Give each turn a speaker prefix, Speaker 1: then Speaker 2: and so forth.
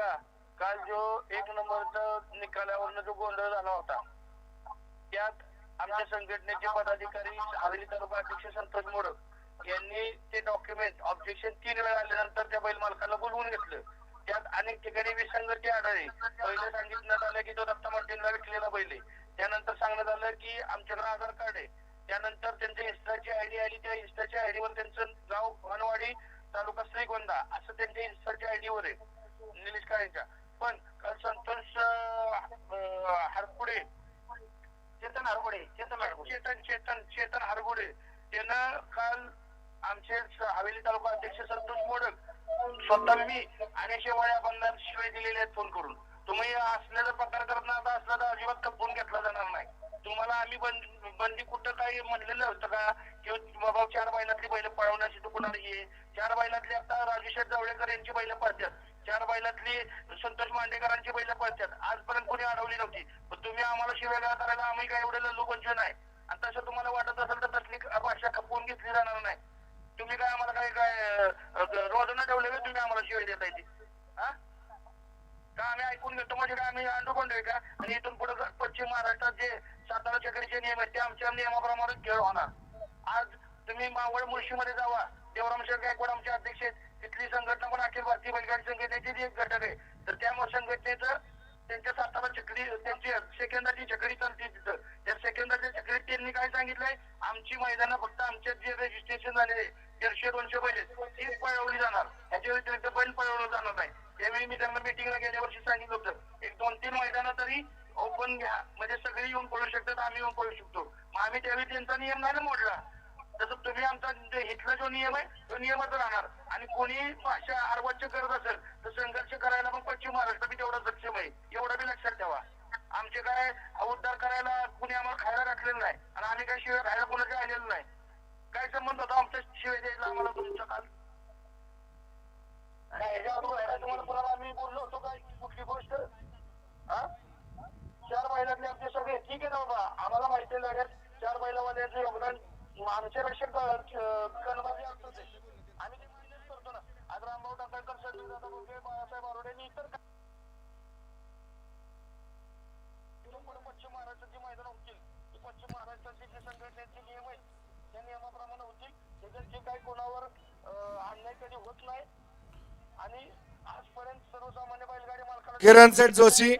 Speaker 1: बघा, काल जो 1 नंबरचा निकालावरनं जो गोंधळ झाला होता, त्यात आमच्या संघटनेचे पदाधिकारी हवेली तालुका अध्यक्ष संतोष मोडक यांनी ते डॉक्युमेंट ऑब्जेक्शन 3 वेळा आल्यानंतर त्या बैल मालकाला बोलवून घेतलं. त्यात अनेक ठिकाणी विसंगती आढळली. पहिले सांगितण्यात आलं की तो दत्ता मार्टिनला विकलेला बैल आहे. त्यानंतर सांगण्यात आलं की आमच्याकडे आधार कार्ड आहे. त्यानंतर त्यांच्या इन्स्टाची आयडी आली. त्या इन्स्टाच्या आयडीवर त्यांचं गाव भवानवाडी तालुका श्रीगोंदा असं त्यांच्या इन्स्टाच्या आयडीवर आहे निलेश काळेंच्या. पण काल संतोष हरपुडे चेतन हरगुडे त्यानं काल आमचे हवेली तालुका अध्यक्ष संतोष मोडक स्वतः मी आणि शेवाळ्या बंधात शिवाय दिलेले आहेत फोन करून. तुम्ही असलेला प्रकार करत ना आता असला तर अजिबात खपवून घेतला जाणार नाही. तुम्हाला आम्ही बंदी कुठं काही म्हणलेलं होतं का की बाबा 4 बैलातली बैल पळवण्याची तू कुणाला ये 4 बैलातली आता राजेश जवळेकर यांची बैल पळतात. 4 बैलातली संतोष मांडेकरांची बैल पळतात. आजपर्यंत कोणी अडवली नव्हती. पण तुम्ही आम्हाला शिवाय करायला आम्ही काय एवढे लोकांचे नाही. आणि तसं तुम्हाला वाटत असेल तर तसली भाषा खपवून घेतली जाणार नाही. तुम्ही काय आम्हाला काय रोजानं ठेवले का तुम्ही आम्हाला शिवाय देता येते हा का आम्ही ऐकून घेतो म्हणजे काय आम्ही अंडोबंड आहे का? आणि इथून पुढे पश्चिम महाराष्ट्रात जे सातारा चक्रीचे नियम आहेत ते आमच्या नियमाप्रमाणे खेळ होणार. आज तुम्ही मावळ मुळशीमध्ये जावा. देवरामशेठ गायकवाड आमचे अध्यक्ष आहेत. तिथली संघटना पण अखिल भारतीय बैलगाडी संघटनेची एक घटक आहे. तर त्या संघटनेचं त्यांच्या सातारा चक्री त्यांची सेकंदाची चक्री चालते तिथं. त्या सेकंदाच्या चक्रीत त्यांनी काय सांगितलंय आमची मैदानं फक्त आमच्या जे रजिस्ट्रेशन झालेले 150-200 बैल तीच पळवली जाणार. याच्या व्यतिरिक्त बैल पळवलं जाणार नाही. त्यावेळी मी त्यांना मीटिंगला गेल्या वर्षी सांगितलं होतं 1-2-3 मैदानं तरी ओपन घ्या म्हणजे सगळे येऊन पळू शकतात. आम्ही येऊन पळू शकतो. मग आम्ही त्यावेळी त्यांचा नियम नाही ना मोडला. तसं तुम्ही आमचा इथला जो नियम आहे तो नियमच राहणार. आणि कोणी अशा अर्वाच्य करत असेल तर संघर्ष करायला पण पश्चिम महाराष्ट्र बी तेवढा सक्षम आहे. एवढं बी लक्षात ठेवा. आमचे काय उद्धार करायला कुणी आम्हाला खायला घातलेलं नाही आणि आम्ही काय शिवाय खायला कोणाच्या आलेलं नाही. काय संबंध होता आमच्या शिवाय द्यायला आम्हाला तुमच्या काल तुम्हाला कोणाला आम्ही बोललो होतो काय कुठली गोष्ट हा 4 बैलातले आमचे सगळे ठीक आहे ना बाबा आम्हाला माहिती लागेल 4 बैलावाल्याचं योगदान आमच्या रक्षक कणबाजी असतो ते आम्ही ते मान्यच करतो ना. आज रामभाऊ टाकळकर सचिन दादा बोलतोय बाळासाहेब आरोड्यांनी इतर पश्चिम महाराष्ट्राची मैदान होतील. पश्चिम महाराष्ट्राचे जे संघटनेचे नियम आहेत त्या नियमाप्रमाणे होतील. त्याच्यात जे काही कोणावर अन्याय कधी होत नाही. आणि आजपर्यंत सर्वसामान्य बैलगाडी मालकाला
Speaker 2: किरण सेठ जोशी